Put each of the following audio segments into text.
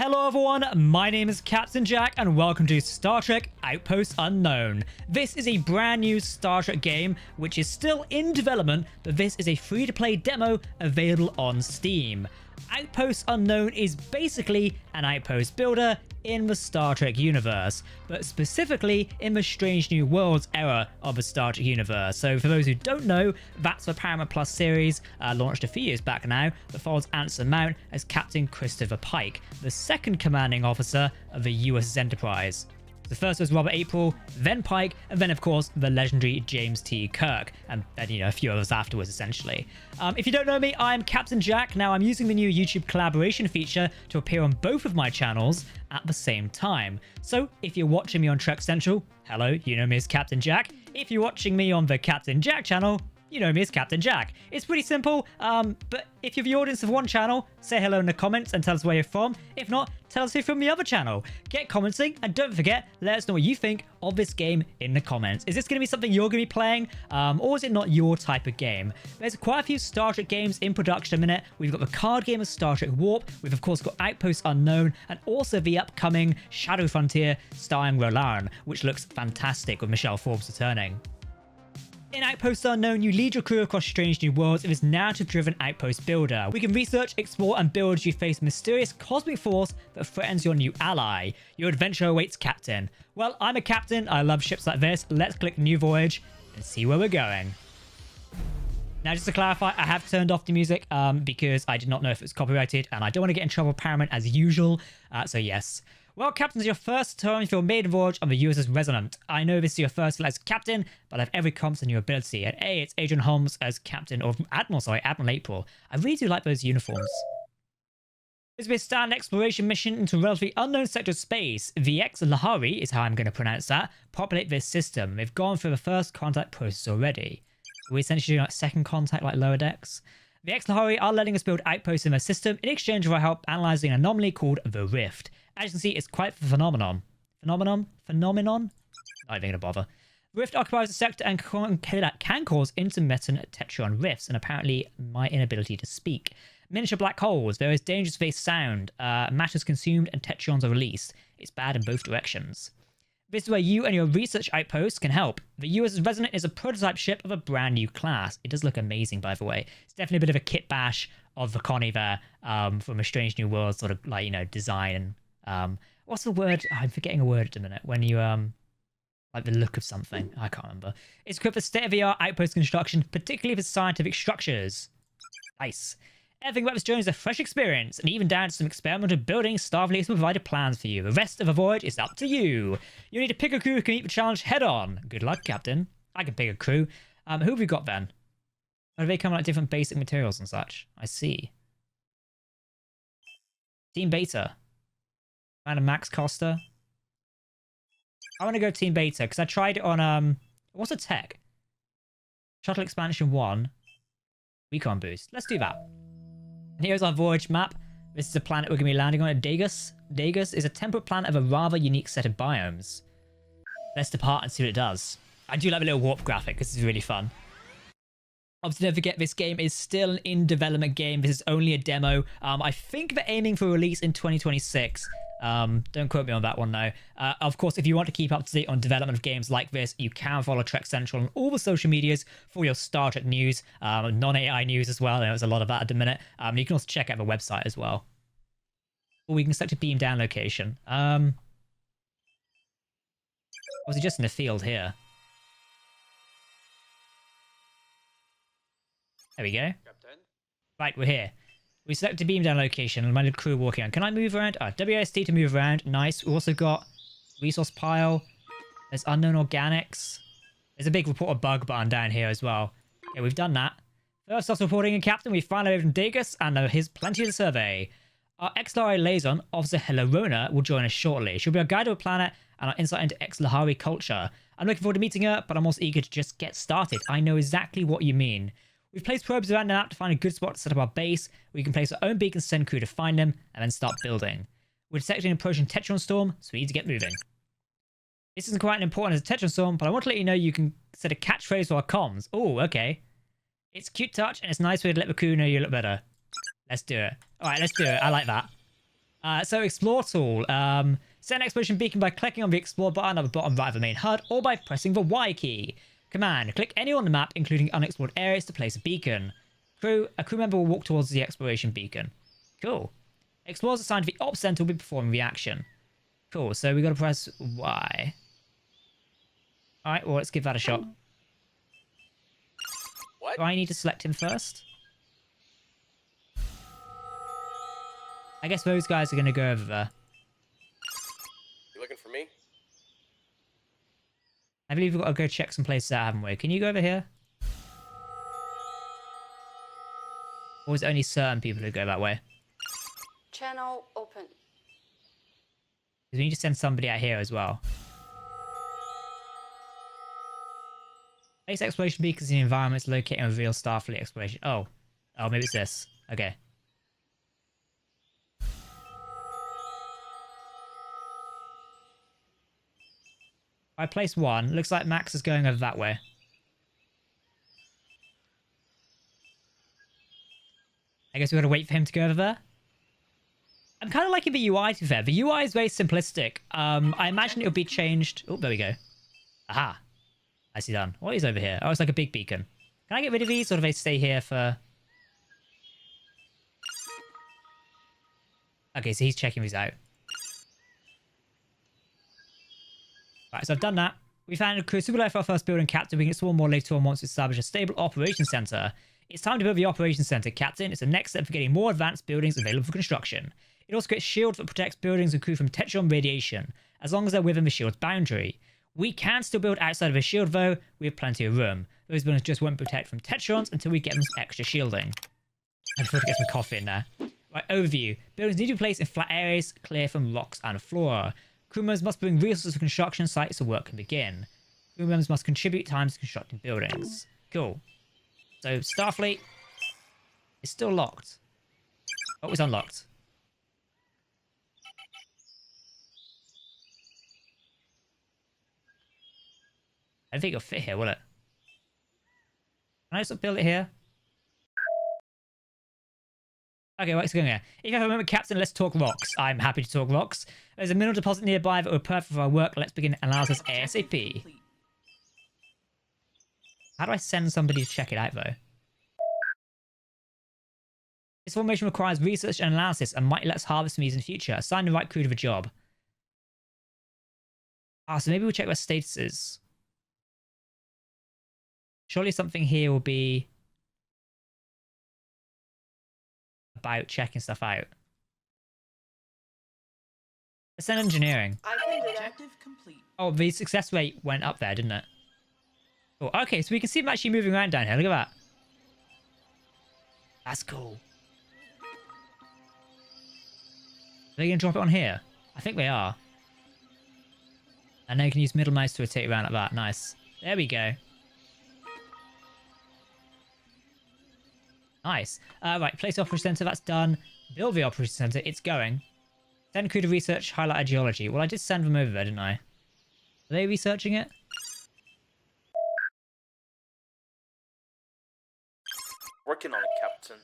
Hello everyone, my name is Captain Jack and welcome to Star Trek Outposts Unknown. This is a brand new Star Trek game which is still in development, but this is a free-to-play demo available on Steam. Outposts Unknown is basically an outpost builder in the Star Trek universe, but specifically in the Strange New Worlds era of the Star Trek universe. So for those who don't know, that's the Paramount Plus series launched a few years back now that follows Anson Mount as Captain Christopher Pike, the second commanding officer of the USS Enterprise. The first was Robert April, then Pike, and then of course the legendary James T. Kirk, and a few others afterwards essentially. If you don't know me, I'm Captain Jack. Now I'm using the new YouTube collaboration feature to appear on both of my channels at the same time. So if you're watching me on Trek Central, hello, you know me as Captain Jack. If you're watching me on the Captain Jack channel, you know me as Captain Jack. It's pretty simple, but if you're the audience of one channel, say hello in the comments and tell us where you're from. If not, tell us who from the other channel. Get commenting, and don't forget, let us know what you think of this game in the comments. Is this going to be something you're going to be playing, or is it not your type of game? There's quite a few Star Trek games in production at the minute. We've got the card game of Star Trek Warp. We've of course got Outposts Unknown, and also the upcoming Shadow Frontier starring Roland, which looks fantastic with Michelle Forbes returning. In Outposts Unknown, you lead your crew across strange new worlds in this narrative-driven outpost builder. We can research, explore, and build as you face a mysterious cosmic force that threatens your new ally. Your adventure awaits, Captain. Well, I'm a captain. I love ships like this. Let's click New Voyage and see where we're going. Now, just to clarify, I have turned off the music because I did not know if it was copyrighted, and I don't want to get in trouble with Paramount as usual. So yes. Well, Captain, this is your first time for your maiden voyage on the USS Resonant. I know this is your first as Captain, but I have every confidence in your ability. And it's Adrian Holmes as Captain, or Admiral April. I really do like those uniforms. This will be a standard exploration mission into a relatively unknown sector of space. VX Lahari is how I'm going to pronounce that. Populate this system. They've gone through the first contact process already. So we're essentially doing like second contact, like lower decks. The Lahari are letting us build outposts in their system in exchange for our help analyzing an anomaly called the Rift. As you can see, it's quite a phenomenon. Phenomenon? Not even gonna bother. Rift occupies the sector and can cause intermittent tetron rifts, and apparently my inability to speak. Miniature black holes. There is dangerous face sound. Matter is consumed and tetrons are released. It's bad in both directions. This is where you and your research outposts can help. The USS Resonant is a prototype ship of a brand new class. It does look amazing, by the way. It's definitely a bit of a kit bash of the Connie there, from a Strange New World sort of like, design and what's the word? I'm forgetting a word at the minute. When you like the look of something. I can't remember. It's equipped for state-of-the-art outpost construction, particularly for scientific structures. Nice. Everything about this journey is a fresh experience, and even down to some experimental building, Starfleet has provided plans for you. The rest of the voyage is up to you. You need to pick a crew who can meet the challenge head on. Good luck, Captain. I can pick a crew. Who have we got then? Or do they come like different basic materials and such? I see. Team Beta. And Max Costa. I want to go Team Beta because I tried it on what's a tech? Shuttle Expansion 1. Recon boost. Let's do that. And here's our voyage map. This is a planet we're going to be landing on at Degas. Degas is a temperate planet of a rather unique set of biomes. Let's depart and see what it does. I do like the little warp graphic. This is really fun. Obviously, don't forget, this game is still an in-development game. This is only a demo. I think they're aiming for release in 2026. Don't quote me on that one, though. Of course, if you want to keep up to date on development of games like this, you can follow Trek Central on all the social medias for your Star Trek news, non-AI news as well. There's a lot of that at the minute. You can also check out the website as well. Or we can select a beam down location. Was it just in the field here? There we go. Captain. Right, we're here. We select a beam down location and my little crew walking on. Can I move around? WSD to move around. Nice. We've also got resource pile. There's unknown organics. There's a big report of bug button down here as well. Okay, we've done that. First off, reporting in, Captain. We finally arrived in Degas and here's plenty to survey. Our Ex-Lahari liaison, Officer Helarona, will join us shortly. She'll be our guide to a planet and our insight into Ex-Lahari culture. I'm looking forward to meeting her, but I'm also eager to just get started. I know exactly what you mean. We've placed probes around the map to find a good spot to set up our base. We can place our own beacons to send crew to find them, and then start building. We're detecting an approaching Tetron storm, so we need to get moving. This isn't quite as important as a Tetron storm, but I want to let you know you can set a catchphrase for our comms. Oh, okay. It's cute touch, and it's a nice way to let the crew know you look better. Let's do it. Alright, let's do it. I like that. So explore tool. Set an exploration beacon by clicking on the explore button at the bottom right of the main HUD or by pressing the Y key. Command. Click anywhere on the map, including unexplored areas, to place a beacon. A crew member will walk towards the exploration beacon. Cool. Explorers assigned to the op center will be performing the action. Cool, so we got to press Y. Alright, well, let's give that a shot. What? Do I need to select him first? I guess those guys are going to go over there. You looking for me? I believe we've got to go check some places out, haven't we? Can you go over here? Or is it only certain people who go that way? Channel open. Because we need to send somebody out here as well. Place exploration beacons in environments located in reveal Starfleet exploration. Oh, maybe it's this. Okay. I placed one. Looks like Max is going over that way. I guess we gotta wait for him to go over there. I'm kind of liking the UI, to be fair. The UI is very simplistic. I imagine it'll be changed. Oh, there we go. Aha. Nicely done. What is over here? Oh, it's like a big beacon. Can I get rid of these, or do they stay here for... Okay, so he's checking these out. Right, so I've done that. We found a crew super life for our first building, Captain. We can explore more later on once we establish a stable operations center. It's time to build the operations center, Captain. It's the next step for getting more advanced buildings available for construction. It also creates a shield that protects buildings and crew from Tetron radiation, as long as they're within the shield's boundary. We can still build outside of a shield, though. We have plenty of room. Those buildings just won't protect from Tetrons until we get them some extra shielding. I forgot to get some coffee in there. Right, overview. Buildings need to be placed in flat areas, clear from rocks and flora. Crew members must bring resources for construction sites so work can begin. Crew members must contribute time to constructing buildings. Cool. So, Starfleet is still locked. Oh, it was unlocked. I don't think it'll fit here, will it? Can I just build it here? Okay, what's going here? If you have a moment, Captain, let's talk rocks. I'm happy to talk rocks. There's a mineral deposit nearby that will be perfect for our work. Let's begin analysis ASAP. How do I send somebody to check it out, though? This formation requires research and analysis and might let us harvest from these in the future. Assign the right crew to the job. Ah, so maybe we'll check their statuses. Surely something here will be about checking stuff out. Let's send engineering. I can do that. Objective complete. Oh, the success rate went up there, didn't it? Oh, okay, so we can see them actually moving around down here. Look at that. That's cool. Are they going to drop it on here? I think they are. And now you can use middle mouse to rotate around like that. Nice. There we go. Nice. Right, place operation center. That's done. Build the operation center. It's going. Send crew to research, highlight geology. Well, I did send them over there, didn't I? Are they researching it? Working on it, Captain.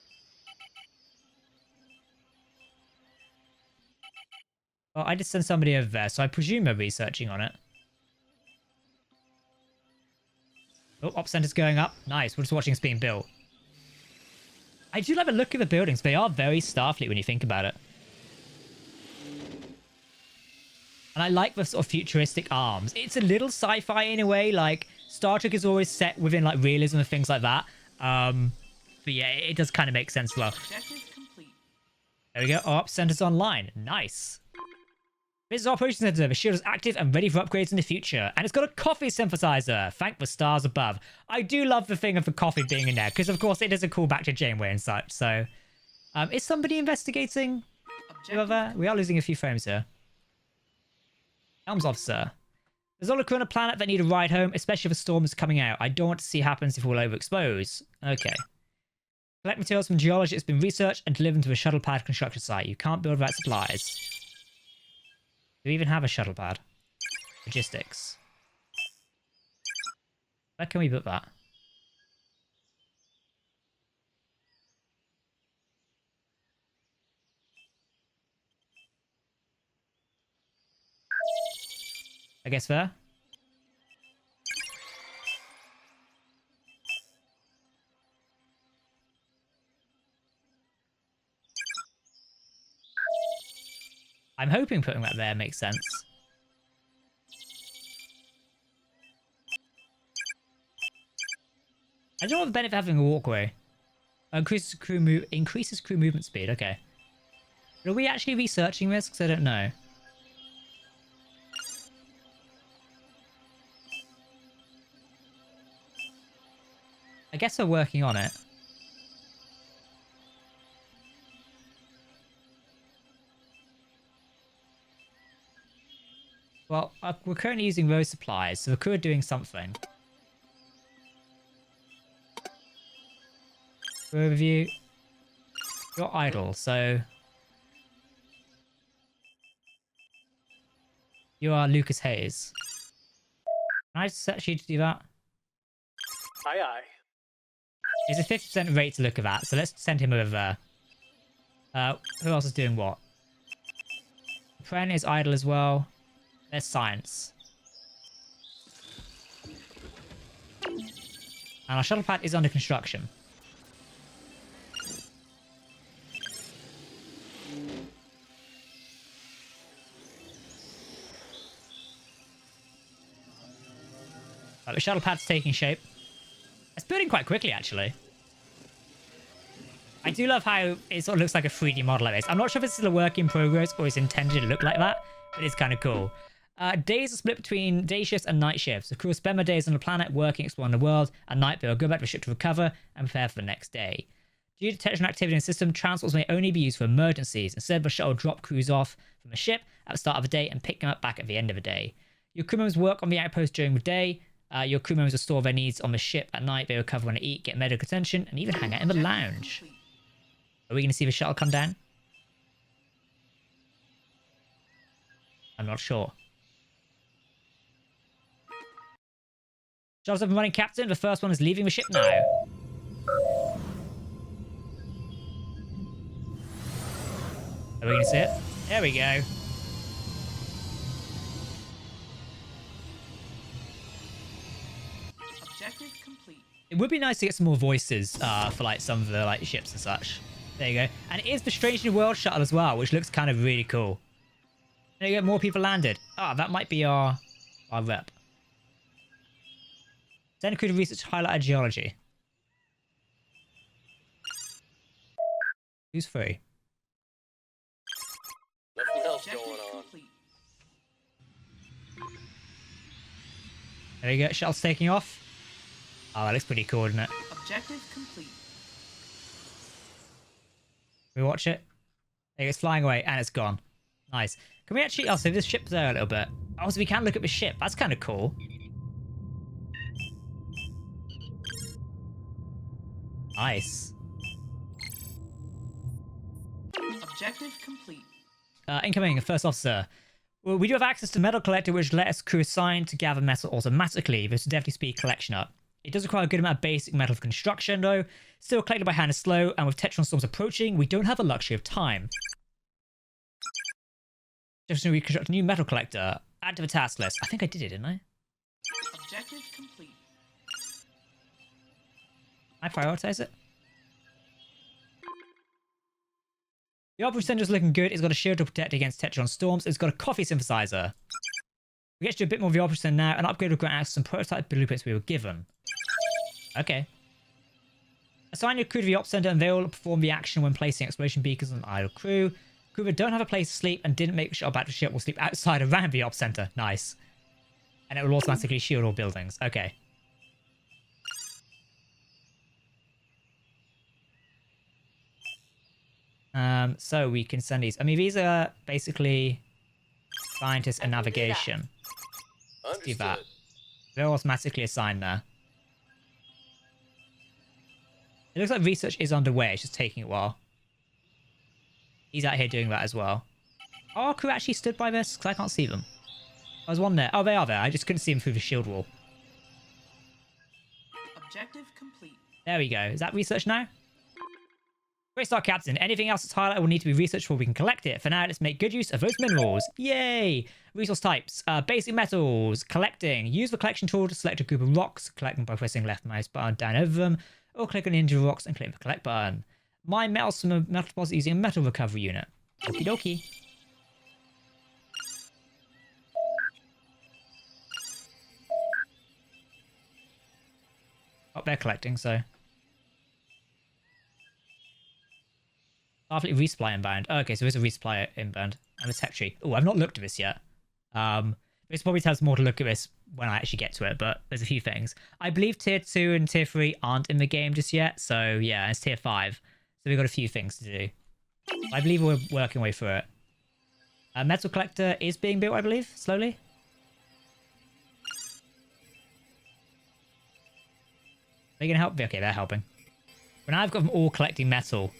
Well, I did send somebody over there, so I presume they're researching on it. Oh, op center's going up. Nice. We're just watching it's being built. I do like the look of the buildings. They are very Starfleet when you think about it. And I like the sort of futuristic arms. It's a little sci-fi in a way. Like, Star Trek is always set within, like, realism and things like that. But yeah, it does kind of make sense as well. Objective complete. There we go. Op center's online. Nice. This is Operation Center. The shield is active and ready for upgrades in the future. And it's got a coffee synthesizer. Thank the stars above. I do love the thing of the coffee being in there. Because, of course, it is a callback to Janeway and such. So, is somebody investigating? Whoever? We are losing a few frames here. Helms officer. There's a lot of crew on a planet that need a ride home, especially if a storm is coming out. I don't want to see happens if we'll overexpose. Okay. Collect materials from geology that's been researched and delivered to a shuttle pad construction site. You can't build without supplies. Do we even have a shuttle pad? Logistics. Where can we put that? I guess fair. I'm hoping putting that there makes sense. I don't know what the benefit of having a walkway. Increases crew movement speed. Okay. But are we actually researching this? Because I don't know. I guess we're working on it. Well, we're currently using those supplies, so the crew are doing something. Overview. You're idle, so... You are Lucas Hayes. Can I set you to do that? Aye, aye. It's a 50% rate to look at that, so let's send him over there. Who else is doing what? Pren is idle as well. There's science. And our shuttle pad is under construction. The shuttle pad's taking shape. It's building quite quickly, actually. I do love how it sort of looks like a 3D model like this. I'm not sure if it's still a work in progress or it's intended to look like that, but it's kind of cool. Days are split between day shifts and night shifts. The crew will spend their days on the planet working, exploring the world. At night, they will go back to the ship to recover and prepare for the next day. Due to tension activity in the system, transports may only be used for emergencies. Instead, the shuttle will drop crews off from the ship at the start of the day and pick them up back at the end of the day. Your crew members work on the outpost during the day. Your crew members will store their needs on the ship at night. They will recover when they eat, get medical attention, and even hang out in the lounge. Are we going to see the shuttle come down? I'm not sure. Shuttle's up and running, Captain. The first one is leaving the ship now. Are we going to see it? There we go. Objective complete. It would be nice to get some more voices for like some of the like ships and such. There you go. And it is the Strange New World shuttle as well, which looks kind of really cool. There you go, more people landed. Ah, that might be our rep. Send crew to research highlighted geology. Who's free? Nothing else Objective going on. complete. There you go, shuttle's taking off. Oh, that looks pretty cool, doesn't it? Objective complete. Can we watch it? There you go, it's flying away and it's gone. Nice. Can we actually... Oh, so this ship's there a little bit. Oh, so we can look at the ship. That's kind of cool. Nice. Objective complete. Incoming, first officer. Well, we do have access to metal collector, which let us crew assigned to gather metal automatically. This will definitely speed collection up. It does require a good amount of basic metal for construction, though. Still, collected by hand is slow, and with Tetron storms approaching, we don't have the luxury of time. Just to reconstruct a new metal collector. Add to the task list. I think I did it, didn't I? Objective complete. I prioritize it. The operating center is looking good. It's got a shield to protect against Tetron storms. It's got a coffee synthesizer. We get to do a bit more of the operating center now. An upgrade will grant access to some prototype blueprints we were given. Okay. Assign your crew to the op center and they will perform the action when placing exploration beacons on idle crew. Crew that don't have a place to sleep and didn't make the shuttle back to ship will sleep outside around the op center. Nice. And it will automatically shield all buildings. Okay. So we can send these. I mean, these are basically scientists and navigation. Let's do that. They're automatically assigned there. It looks like research is underway. It's just taking a while. He's out here doing that as well. Oh, our crew actually stood by this? Because I can't see them. There's one there. Oh, they are there. I just couldn't see them through the shield wall. Objective complete. There we go. Is that research now? Great start, Captain. Anything else that's highlighted will need to be researched before we can collect it. For now, let's make good use of those minerals. Yay! Resource types. Basic metals. Collecting. Use the collection tool to select a group of rocks. Collect them by pressing left mouse button down over them. Or click on the individual rocks and click the collect button. Mine metals from a metal deposit using a metal recovery unit. Okie dokie. Oh, they're collecting, so... Starfleet resupply inbound. Oh, okay, so there's a resupply inbound. And a tech tree. Oh, I've not looked at this yet. This probably tells more to look at this when I actually get to it, but there's a few things. I believe tier 2 and tier 3 aren't in the game just yet, so yeah, it's tier 5. So we've got a few things to do. I believe we're working our way through it. A metal collector is being built, I believe, slowly. Are they going to help? Okay, they're helping. But now I've got them all collecting metal.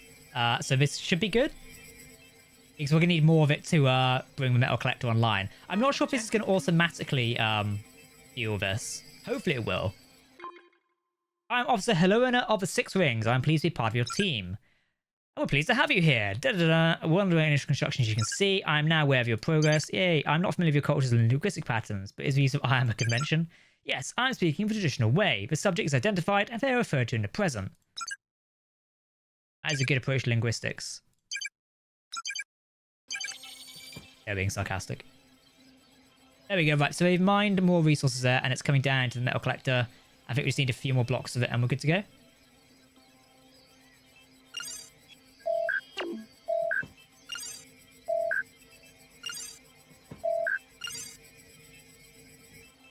So this should be good. Because we're going to need more of it to bring the metal collector online. I'm not sure if this is going to automatically deal this. Hopefully it will. I'm Officer Helena of the Six Rings. I'm pleased to be part of your team. And we're pleased to have you here. One of the initial constructions you can see. I'm now aware of your progress. Yay. I'm not familiar with your cultures and linguistic patterns, but is the use of I am a convention? Yes, I'm speaking the traditional way. The subject is identified and they are referred to in the present. That is a good approach to linguistics. They're being sarcastic. There we go. Right, so we've mined more resources there, and it's coming down to the metal collector. I think we just need a few more blocks of it, and we're good to go.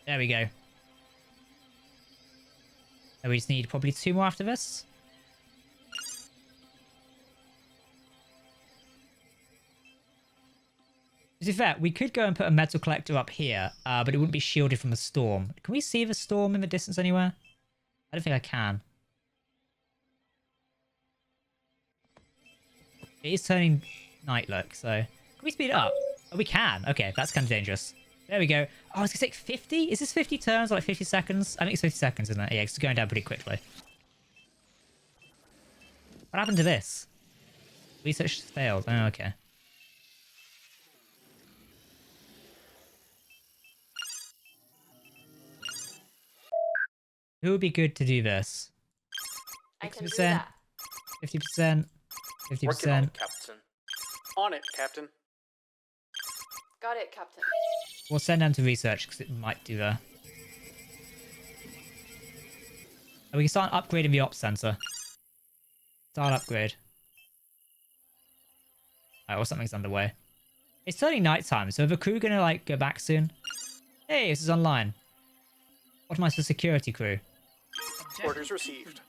There we go. And we just need probably 2 more after this. To be fair, we could go and put a metal collector up here, but it wouldn't be shielded from the storm. Can we see the storm in the distance anywhere? I don't think I can. It is turning night, look, so... Can we speed it up? Oh, we can. Okay, that's kind of dangerous. There we go. Oh, it's going to take 50? Is this 50 turns or like 50 seconds? I think it's 50 seconds, isn't it? Yeah, it's going down pretty quickly. What happened to this? Research failed. Oh, okay. Who would be good to do this? I can do 60%, that. 50%, 50%. Working on it, Captain. On it, Captain. Got it, Captain. We'll send them to research because it might do that. And we can start upgrading the ops center. Start upgrade. Alright, well, something's underway. It's turning nighttime, so are the crew gonna like go back soon? Hey, this is online. Optimize for security crew. Orders received.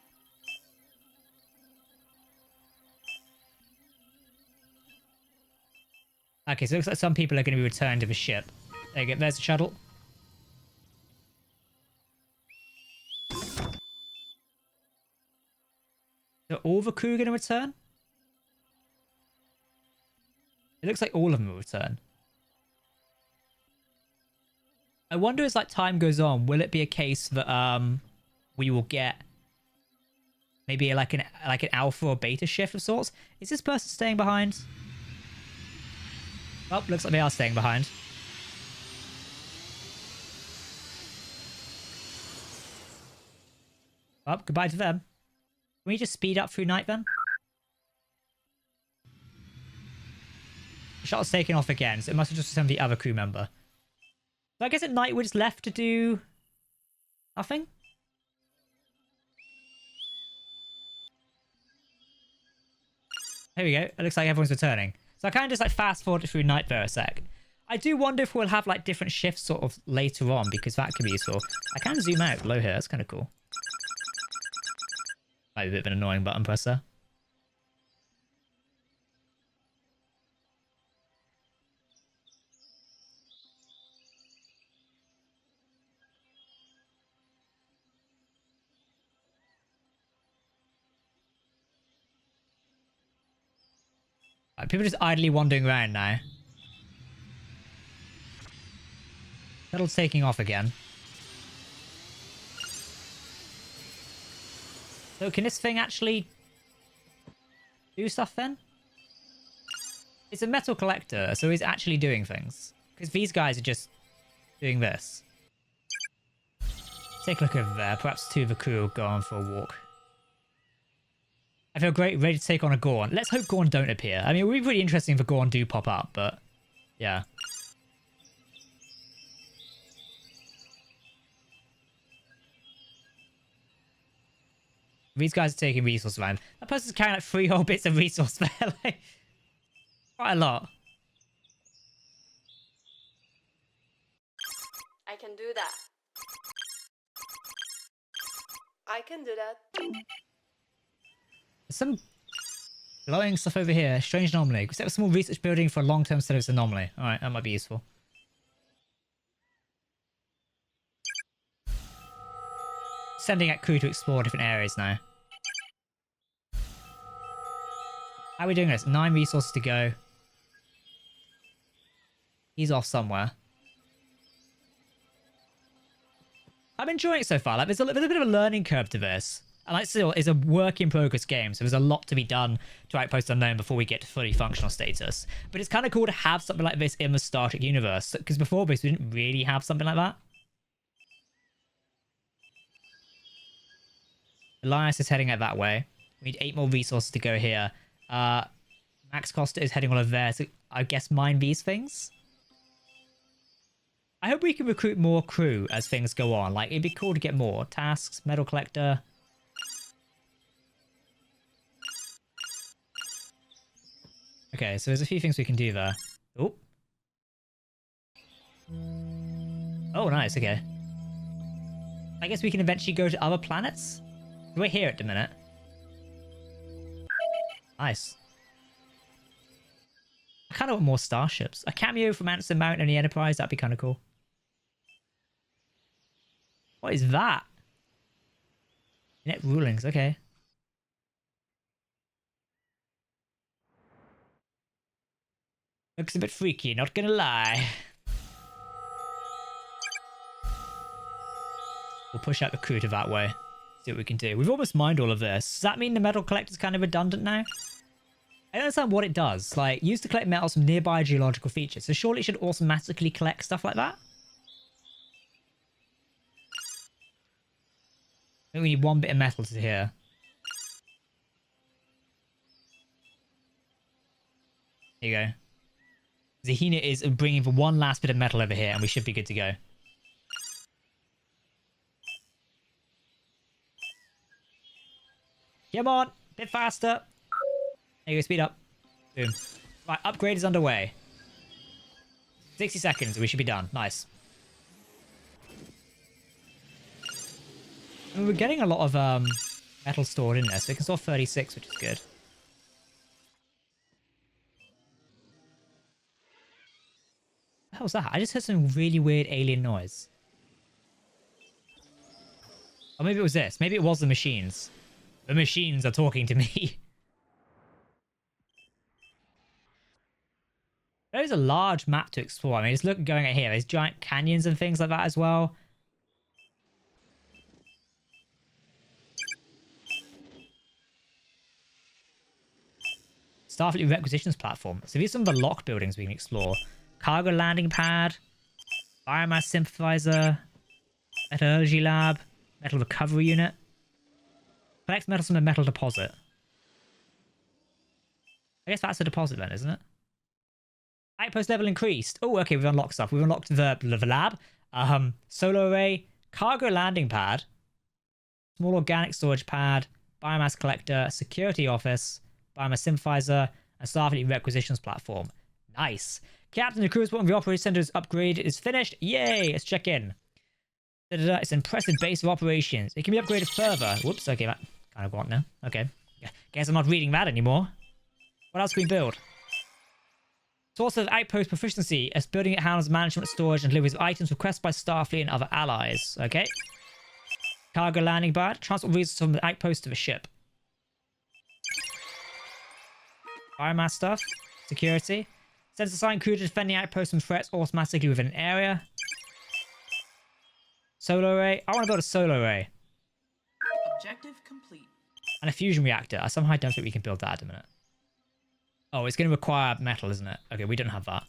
Okay, so it looks like some people are going to be returned to the ship. There you go. There's the shuttle. So all the crew are going to return? It looks like all of them will return. I wonder as like time goes on, will it be a case that we will get maybe like an alpha or beta shift of sorts? Is this person staying behind? Oh, looks like they are staying behind. Well, goodbye to them. Can we just speed up through night then? The shuttle's taken off again, so it must have just sent the other crew member. So I guess at night we're just left to do nothing? Here we go. It looks like everyone's returning. So I kind of just like fast forward through night there a sec. I do wonder if we'll have like different shifts sort of later on because that could be useful. I can zoom out low here. That's kind of cool. Might be a bit of an annoying button press there. Right, people are just idly wandering around now. Shuttle's taking off again. So can this thing actually... do stuff then? It's a metal collector, so he's actually doing things. Because these guys are just doing this. Take a look over there. Perhaps two of the crew will go on for a walk. I feel great, ready to take on a Gorn. Let's hope Gorn don't appear. I mean, it would be pretty interesting if a Gorn do pop up, but yeah. These guys are taking resource land. That person's carrying like 3 whole bits of resource there. Like, quite a lot. I can do that. I can do that. There's some glowing stuff over here. Strange anomaly. Set up a small research building for a long-term study of this anomaly. Alright, that might be useful. Sending out crew to explore different areas now. How are we doing this? 9 resources to go. He's off somewhere. I'm enjoying it so far. Like, there's a bit of a learning curve to this. And like, still, it's a work in progress game, so there's a lot to be done to Outposts Unknown before we get to fully functional status. But it's kind of cool to have something like this in the Star Trek universe, because before this, we didn't really have something like that. Elias is heading out that way. We need 8 more resources to go here. Max Costa is heading all over there, so I guess mine these things. I hope we can recruit more crew as things go on. Like, it'd be cool to get more. Tasks, metal collector. Okay, so there's a few things we can do there. Oh. Oh, nice, okay. I guess we can eventually go to other planets? We're here at the minute. Nice. I kind of want more starships. A cameo from Anson Mount and the Enterprise, that'd be kind of cool. What is that? Net rulings, okay. Looks a bit freaky, not gonna lie. We'll push out the crew to that way. See what we can do. We've almost mined all of this. Does that mean the metal collector's kind of redundant now? I don't understand what it does. Like, used to collect metals from nearby geological features. So surely it should automatically collect stuff like that? I think we need 1 bit of metal to here. There you go. Zahina is bringing for 1 last bit of metal over here, and we should be good to go. Come on, bit faster. There you go, speed up. Boom. Right, upgrade is underway. 60 seconds, we should be done. Nice. I mean, we're getting a lot of metal stored in there, so we can store 36, which is good. What the hell was that? I just heard some really weird alien noise. Or maybe it was this. Maybe it was the machines. The machines are talking to me. There's a large map to explore. I mean, just look going at here. There's giant canyons and things like that as well. Starfleet requisitions platform. So these are some of the lock buildings we can explore. Cargo landing pad, biomass synthesizer, metallurgy lab, metal recovery unit. Collects metals from a metal deposit. I guess that's a deposit then, isn't it? Outpost level increased. Oh, okay, we've unlocked stuff. We've unlocked the lab, solar array, cargo landing pad, small organic storage pad, biomass collector, security office, biomass synthesizer, and Starfleet requisitions platform. Nice. Captain, the crew's one of the operating center's upgrade is finished. Yay! Let's check in. It's an impressive base of operations. It can be upgraded further. Whoops, okay, that kind of want now. Okay. Guess I'm not reading that anymore. What else can we build? Source of outpost proficiency. As building it handles management, storage, and deliveries of items requested by Starfleet and other allies. Okay. Cargo landing pad. Transport resources from the outpost to the ship. Biomass stuff. Security. Sends assigned crew to defend the outpost from threats automatically within an area. Solar array. I want to build a solar array. Objective complete. And a fusion reactor. I somehow don't think we can build that at the minute. Oh, it's going to require metal, isn't it? Okay, we don't have that.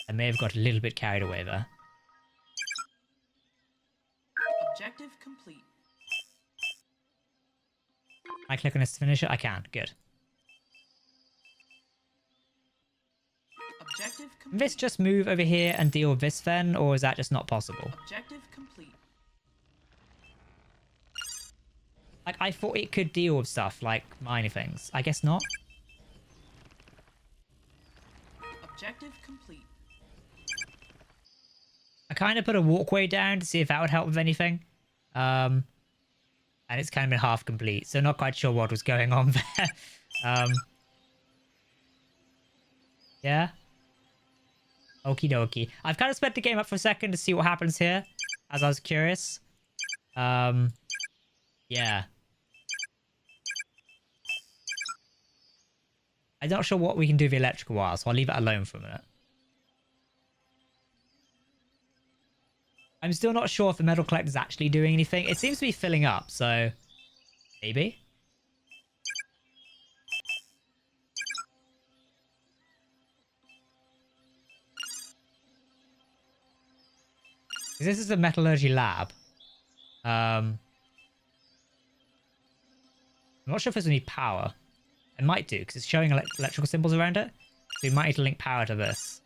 I may have got a little bit carried away there. Objective complete. Can I click on this to finish it? I can. Good. Objective Can complete. this just move over here and deal with this then, or is that just not possible? Objective complete. Like, I thought it could deal with stuff like mining things. I guess not. Objective complete. I kind of put a walkway down to see if that would help with anything. And it's kind of been half complete, so not quite sure what was going on there. Yeah. Okie dokie. I've kind of sped the game up for a second to see what happens here, as I was curious. Yeah. I'm not sure what we can do with the electrical wire, so I'll leave it alone for a minute. I'm still not sure if the metal collector is actually doing anything. It seems to be filling up, so maybe. This is a metallurgy lab. I'm not sure if this will need power. It might do, because it's showing electrical symbols around it. So we might need to link power to this.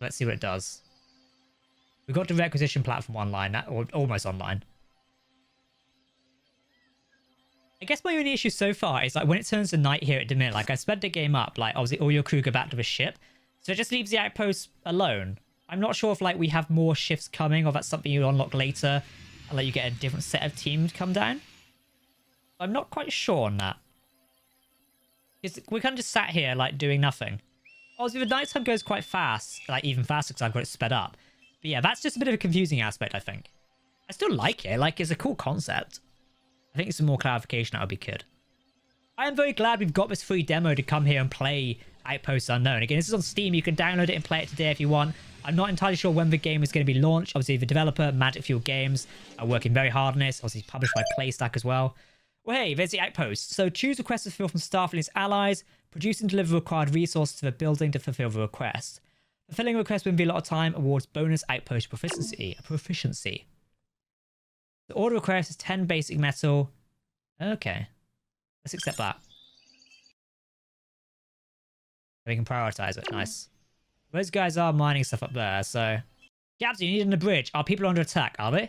Let's see what it does. We've got the requisition platform online, or almost online. I guess my only issue so far is like when it turns to night here at Demir, like I sped the game up, like obviously all your crew go back to the ship. So it just leaves the outpost alone. I'm not sure if like we have more shifts coming or that's something you unlock later and let you get a different set of teams come down. I'm not quite sure on that. Because we kind of just sat here like doing nothing. Obviously the nighttime goes quite fast, like even faster because I've got it sped up. But yeah, that's just a bit of a confusing aspect, I think. I still like it. Like, it's a cool concept. I think some more clarification that would be good. I am very glad we've got this free demo to come here and play Outposts Unknown. Again, this is on Steam. You can download it and play it today if you want. I'm not entirely sure when the game is going to be launched. Obviously, the developer, Magic Fuel Games, are working very hard on this. Obviously, published by PlayStack as well. Well, hey, there's the Outpost. So choose requests to fulfill from staff and its allies. Produce and deliver required resources to the building to fulfill the request. Fulfilling a request within a lot of time awards bonus outpost proficiency. The order request is 10 basic metal. Okay. Let's accept that. We can prioritize it. Nice. Those guys are mining stuff up there, so... Captain, you need on the bridge. Are people under attack, are they?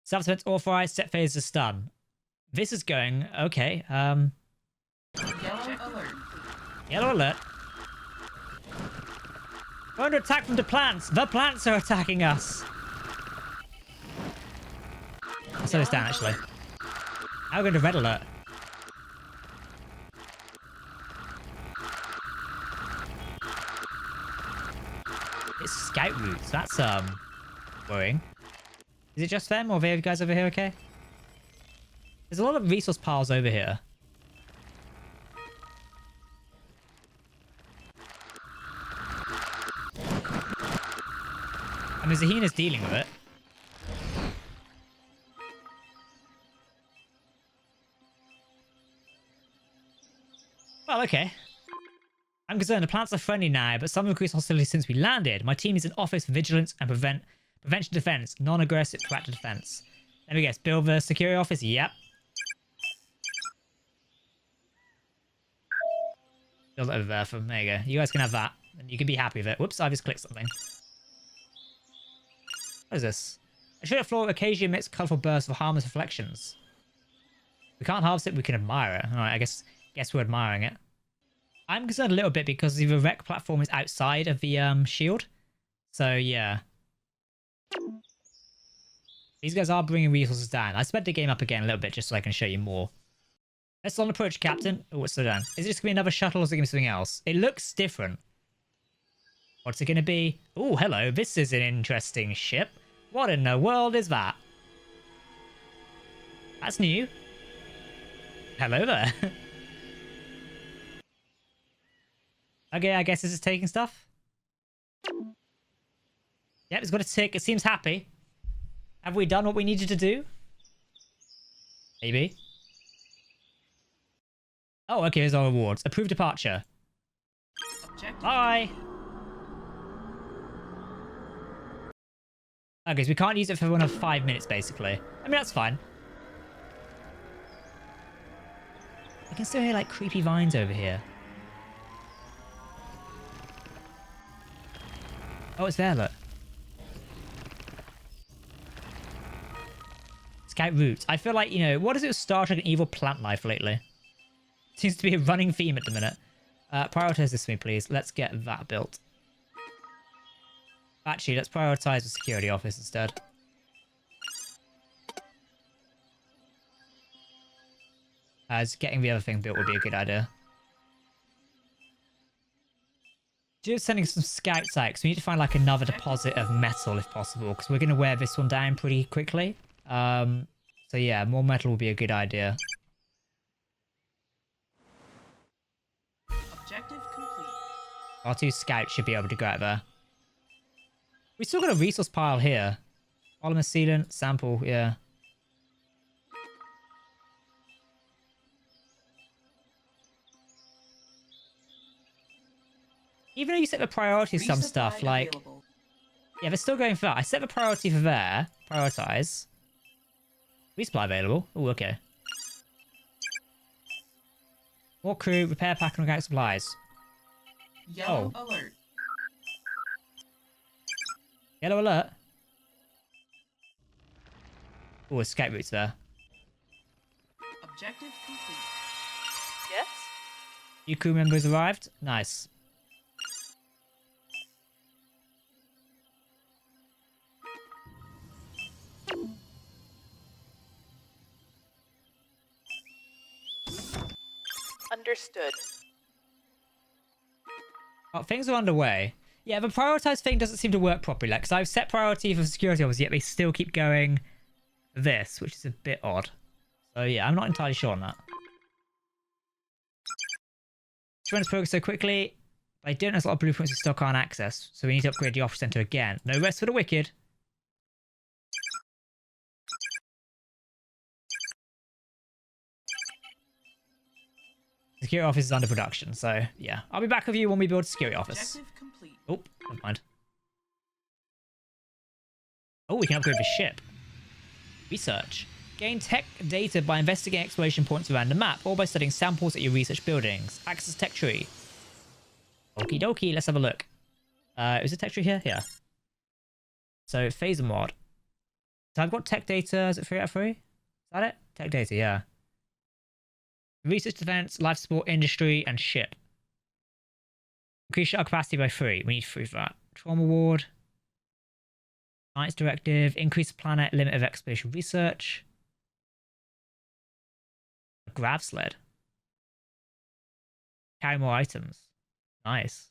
Self-defense authorized, set phase to stun. This is going... Okay, Yellow alert. Yellow alert. We're under attack from the plants. The plants are attacking us. I'll slow this down, actually. Now we're going to red alert. It's scout routes. That's, worrying. Is it just them, or are the guys over here okay? There's a lot of resource piles over here. I mean, Zahina's dealing with it. Well, okay. I'm concerned the plants are friendly now, but some have increased hostility since we landed. My team is in office for vigilance and prevention defense, non-aggressive proactive defense. Let me guess, build the security office? Yep. Build it over there for, there you go. You guys can have that, and you can be happy with it. Whoops, I just clicked something. What is this? A shaded floor occasionally emits colourful bursts of harmless reflections. We can't harvest it, we can admire it. Alright, I guess we're admiring it. I'm concerned a little bit because the rec platform is outside of the shield. So, yeah. These guys are bringing resources down. I sped the game up again a little bit just so I can show you more. Let's on approach, Captain. Oh, what's it done? Is it just going to be another shuttle or is it going to be something else? It looks different. What's it going to be? Oh, hello. This is an interesting ship. What in the world is that? That's new. Hello there. Okay, I guess this is taking stuff. Yep, it's got a tick. It seems happy. Have we done what we needed to do? Maybe. Oh, okay, here's our rewards. Approved departure. Objective Bye. complete. Okay, so we can't use it for one of 5 minutes, basically. I mean, that's fine. I can still hear, like, creepy vines over here. Oh, it's there, look. Scout routes. I feel like, you know, what is it with Star Trek and evil plant life lately? Seems to be a running theme at the minute. Prioritize this for me, please. Let's get that built. Actually, let's prioritize the security office instead. As getting the other thing built would be a good idea. Just sending some scouts out, because we need to find like another deposit of metal if possible, because we're going to wear this one down pretty quickly. So yeah, more metal would be a good idea. Objective complete. Our 2 scouts should be able to go out there. We still got a resource pile here. Polymer sealant, sample, yeah. Even though you set the priority of some Resupply stuff, like... available. Yeah, they're still going for that. I set the priority for there. Prioritize. Resupply available. Oh, okay. More crew, repair pack and organic supplies. Yellow alert. Yellow alert. Oh, escape routes there. Objective complete. Yes? New crew members arrived. Nice. Understood. Oh, things are underway. Yeah, the prioritize thing doesn't seem to work properly. Like, because I've set priority for security officers, yet they still keep going this, which is a bit odd. So yeah, I'm not entirely sure on that. Trying to progress so quickly. I don't have a lot of blueprints we still can't access, so we need to upgrade the office center again. No rest for the wicked. Security office is under production, so yeah. I'll be back with you when we build a security office. Objective complete. Oh, never mind. Oh, we can upgrade the ship. Research. Gain tech data by investigating exploration points around the map, or by studying samples at your research buildings. Access tech tree. Okie dokie, let's have a look. Is the tech tree here? Yeah. So, phaser mod. So I've got tech data, is it 3 out of 3? Is that it? Tech data, yeah. Research, defense, life support, industry, and ship. Increase our capacity by 3. We need 3 for that. Trauma ward. Science directive. Increase planet limit of exploration research. A grav sled. Carry more items. Nice.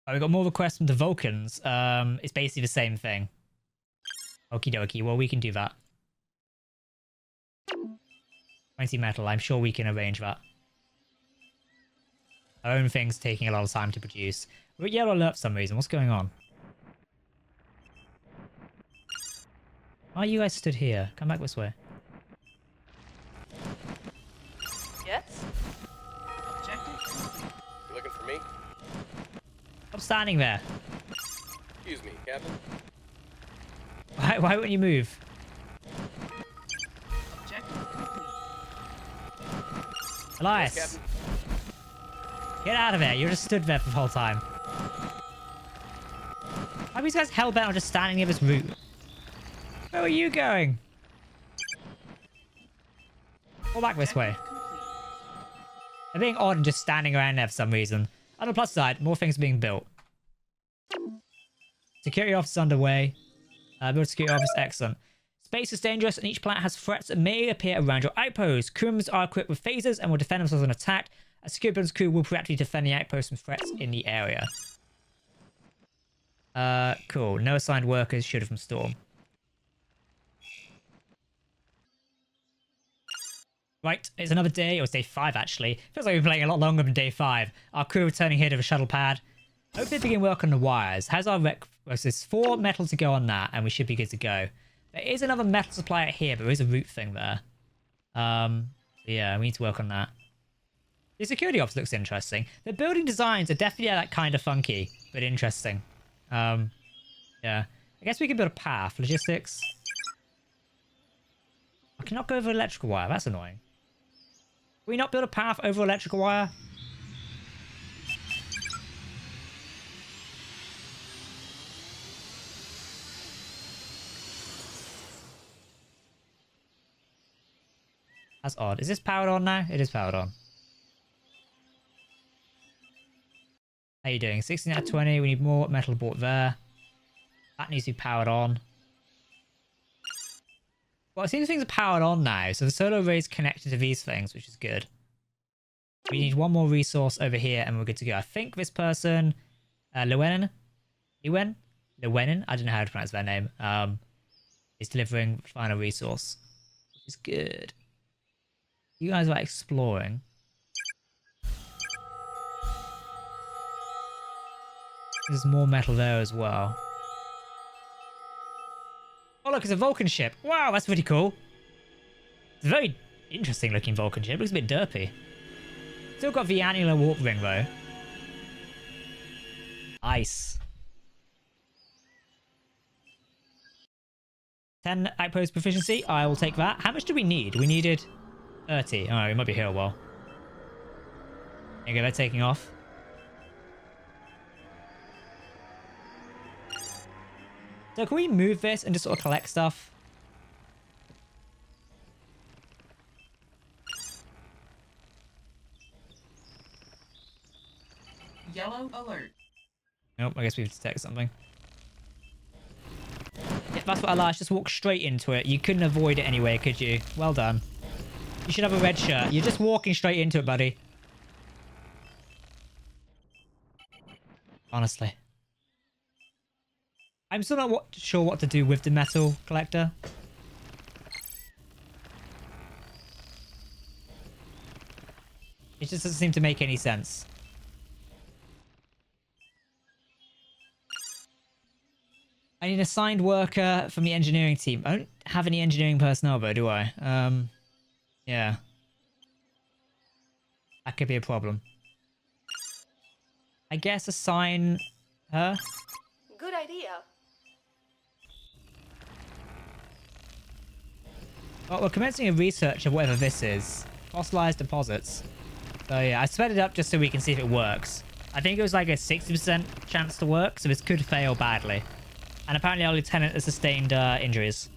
Oh, we got more requests from the Vulcans. It's basically the same thing. Okie dokie. Well, we can do that. 20 metal. I'm sure we can arrange that. Our own thing's taking a lot of time to produce. We're at yellow alert for some reason. What's going on? Why are you guys stood here? Come back this way. Yes? Objective complete. You looking for me? Stop standing there. Excuse me, Captain. Why wouldn't you move? Objective complete. Elias! Yes, Captain. Get out of there. You just stood there for the whole time. Why are these guys hell-bent on just standing near this route? Where are you going? Go back this way. Objective complete. They're being odd and just standing around there for some reason. On the plus side, more things are being built. Security office is underway. Build security office, excellent. Space is dangerous and each planet has threats that may appear around your outpost. Crew members are equipped with phasers and will defend themselves when attacked. A security building's crew will proactively defend the outpost from threats in the area. Cool. No assigned workers, shielded from storm. Right, it's another day, or it's day 5 actually. Feels like we've been playing a lot longer than day 5. Our crew returning here to the shuttle pad. Hopefully begin work on the wires. How's our rec... Well, so there's 4 metal to go on that, and we should be good to go. There is another metal supply out here, but there is a route thing there. Yeah, we need to work on that. The security ops looks interesting. The building designs are definitely like kind of funky, but interesting. Yeah. I guess we can build a path. Logistics. I cannot go over electrical wire. That's annoying. Can we not build a path over electrical wire? That's odd. Is this powered on now? It is powered on. How you doing? 16 out of 20. We need more metal board there. That needs to be powered on. Well, it seems things are powered on now. So the solar array is connected to these things, which is good. We need one more resource over here and we're good to go. I think this person, Llewellyn? I don't know how to pronounce their name, is delivering the final resource, which is good. You guys are exploring. There's more metal there as well. Oh look, it's a Vulcan ship. Wow, that's pretty cool. It's a very interesting looking Vulcan ship. It looks a bit derpy. Still got the annular warp ring though. Nice. 10 outpost proficiency. I will take that. How much do we need? We needed 30. Oh, we might be here a while. There you go, they're taking off. So can we move this and just sort of collect stuff? Yellow alert. Nope, I guess we have to detect something. Yeah, that's what I like. Just walk straight into it. You couldn't avoid it anyway, could you? Well done. You should have a red shirt. You're just walking straight into it, buddy. Honestly. I'm still not sure what to do with the metal collector. It just doesn't seem to make any sense. I need an assigned worker from the engineering team. I don't have any engineering personnel though, do I? Yeah. That could be a problem. I guess assign her. Good idea. Well, we're commencing a research of whatever this is. Fossilized deposits. So yeah, I sped it up just so we can see if it works. I think it was like a 60% chance to work, so this could fail badly. And apparently our lieutenant has sustained injuries.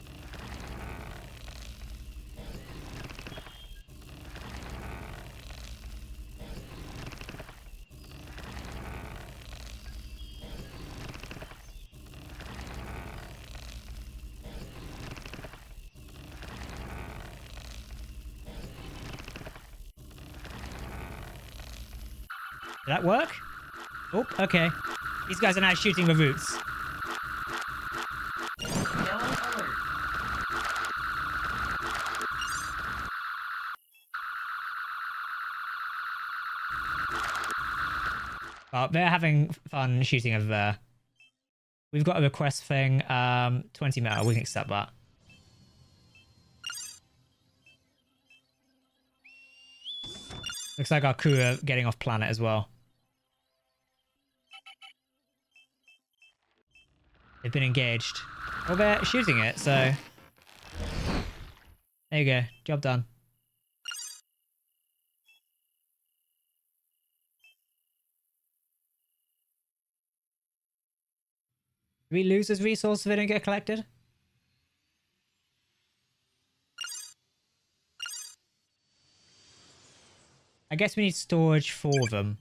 Did that work? Oh, okay. These guys are now shooting the roots. Yellow alert. Oh, they're having fun shooting over there. We've got a request thing. 20 metal. We can accept that. Looks like our crew are getting off planet as well. They've been engaged. Well, they're shooting it, so... There you go. Job done. Do we lose this resource if they don't get collected? I guess we need storage for them.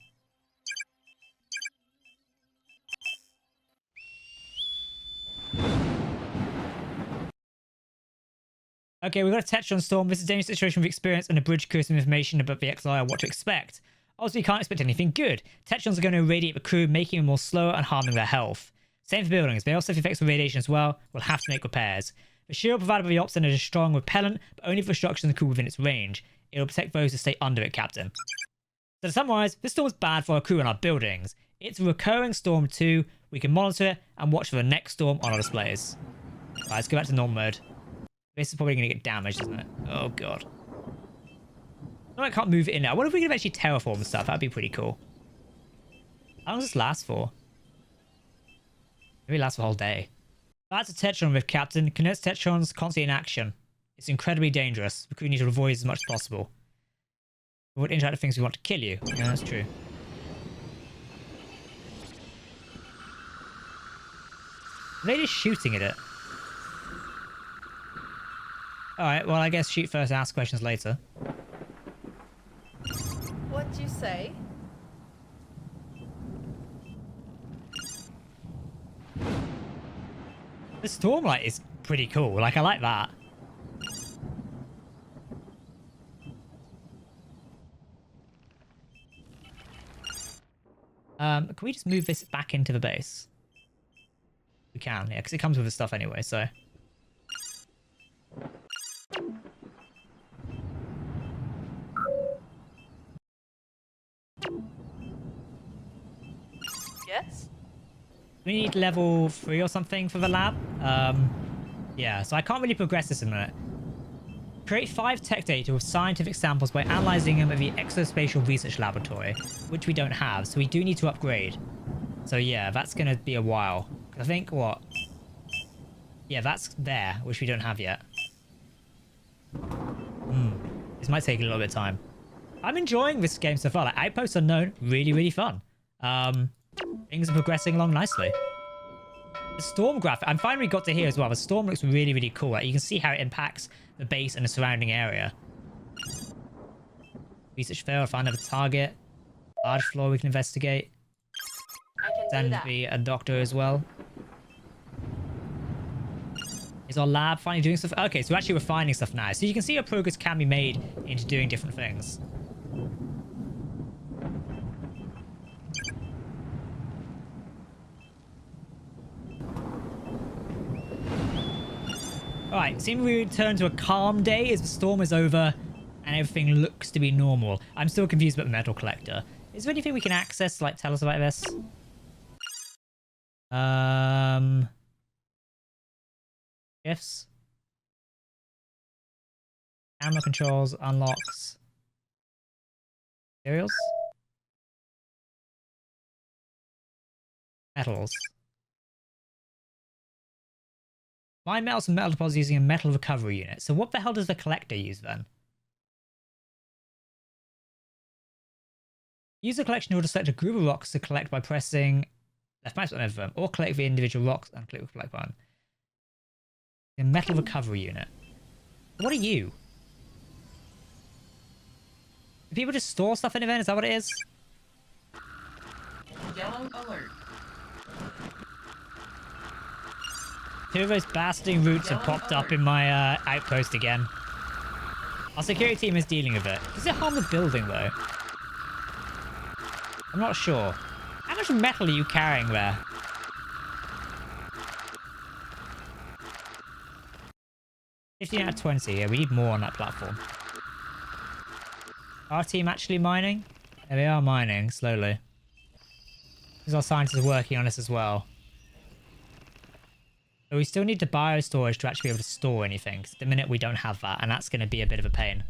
Okay, we've got a Tetron storm. This is a dangerous situation with experience and a bridge crew some information about the XI and what to expect. Also, you can't expect anything good. Tetrons are going to irradiate the crew, making them more slower and harming their health. Same for buildings. They also have effects of radiation as well. We'll have to make repairs. The shield provided by the Ops Center is a strong repellent, but only for structures and crew within its range. It will protect those who stay under it, Captain. So to summarize, this storm is bad for our crew and our buildings. It's a recurring storm too. We can monitor it and watch for the next storm on our displays. Right, let's go back to normal mode. This is probably going to get damaged, isn't it? Oh, God. No, I can't move it in now. I wonder if we can eventually terraform and stuff. That'd be pretty cool. How long does this last for? Maybe it lasts the whole day. That's a Tetron with Captain. Connects Tetrons constantly in action. It's incredibly dangerous. We need to avoid as much as possible. Avoid interactive things we want to kill you. Yeah, that's true. They're just shooting at it. Alright, well I guess shoot first, ask questions later. What'd you say? The Stormlight is pretty cool. Like, I like that. Can we just move this back into the base? We can, yeah, because it comes with the stuff anyway, so... Yes? We need level 3 or something for the lab. Yeah, so I can't really progress this in a minute. Create 5 tech data with scientific samples by analyzing them at the Exospatial Research Laboratory, which we don't have, so we do need to upgrade. So yeah, that's going to be a while. I think, what? Yeah, that's there, which we don't have yet. This might take a little bit of time. I'm enjoying this game so far. Like, Outposts Unknown, really, really fun. Things are progressing along nicely. The storm graphic, I'm finally got to here as well. The storm looks really, really cool. Like, you can see how it impacts the base and the surrounding area. Research failed, find another target. Large floor we can investigate. I can do Send that. a doctor as well. Is our lab finally doing stuff? Okay, so actually we're finding stuff now. So you can see how progress can be made into doing different things. Alright, seems we return to a calm day as the storm is over and everything looks to be normal. I'm still confused about the metal collector. Is there anything we can access to, like, tell us about this? Gifts? Camera controls, unlocks. Materials? Metals. Mine metals and metal deposits using a metal recovery unit. So what the hell does the collector use then? Use the collection in order to select a group of rocks to collect by pressing left mouse on any of them, or collect the individual rocks and click the collect button. A metal recovery unit. What are you? Do people just store stuff in event? Is that what it is? Yellow alert. 2 of those bastarding roots have popped up in my outpost again. Our security team is dealing with it. Does it harm the building though? I'm not sure. How much metal are you carrying there? $15 out of 20. Yeah, we need more on that platform. Our team actually mining? Yeah, they are mining slowly. Because our scientists are working on this as well. But we still need the bio-storage to actually be able to store anything. Because at the minute we don't have that, and that's going to be a bit of a pain.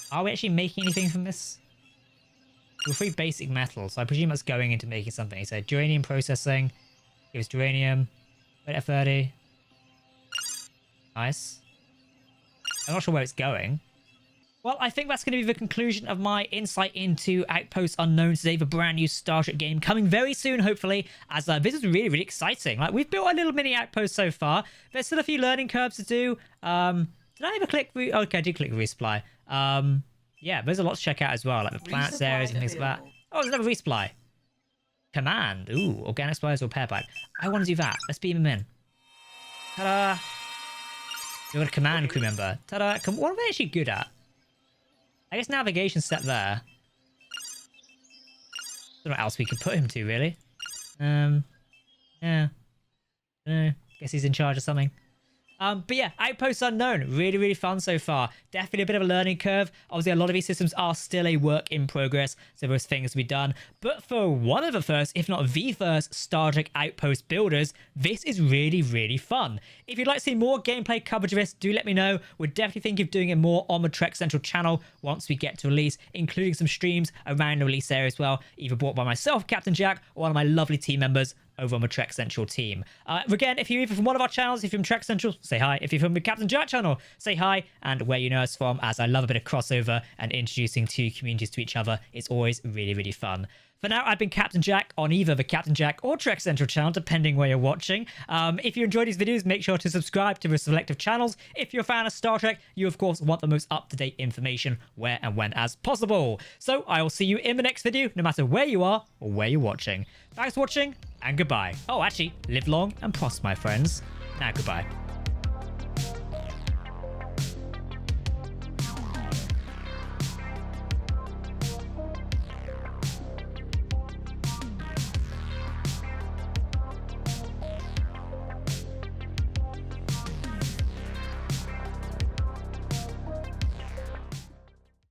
Are we actually making anything from this? We're 3 basic metals, so I presume that's going into making something. So geranium processing. Give us geranium. Wait at 30. Nice. I'm not sure where it's going. Well, I think that's going to be the conclusion of my insight into Outposts Unknown today, the brand new Star Trek game coming very soon, hopefully, as this is really, really exciting. Like, we've built a little mini outpost so far. There's still a few learning curves to do. Did I ever click... Okay, I did click resupply. Yeah, there's a lot to check out as well, like the plants areas and things like that. Oh, there's another resupply. Command. Ooh, organic supplies or repair pack. I want to do that. Let's beam them in. Ta-da! You're a command crew member. Ta-da! What are they actually good at? I guess navigation's set there. Don't know what else we could put him to, really. Yeah. Guess he's in charge of something. But yeah, Outposts Unknown, really, really fun so far. Definitely a bit of a learning curve. Obviously, a lot of these systems are still a work in progress, so there's things to be done. But for one of the first, if not the first, Star Trek Outpost builders, this is really, really fun. If you'd like to see more gameplay coverage of this, do let me know. We're definitely thinking of doing it more on the Trek Central channel once we get to release, including some streams around the release area as well, either brought by myself, Captain Jack, or one of my lovely team members over on the Trek Central team. Again, if you're either from one of our channels, if you're from Trek Central, say hi. If you're from the Captain Jack channel, say hi. And where you know us from, as I love a bit of crossover and introducing two communities to each other, it's always really, really fun. For now, I've been Captain Jack on either the Captain Jack or Trek Central channel, depending where you're watching. If you enjoy these videos, make sure to subscribe to the selective channels. If you're a fan of Star Trek, you of course want the most up-to-date information where and when as possible. So I will see you in the next video, no matter where you are or where you're watching. Thanks for watching, and goodbye. Oh, actually, live long and prosper, my friends. Now, goodbye.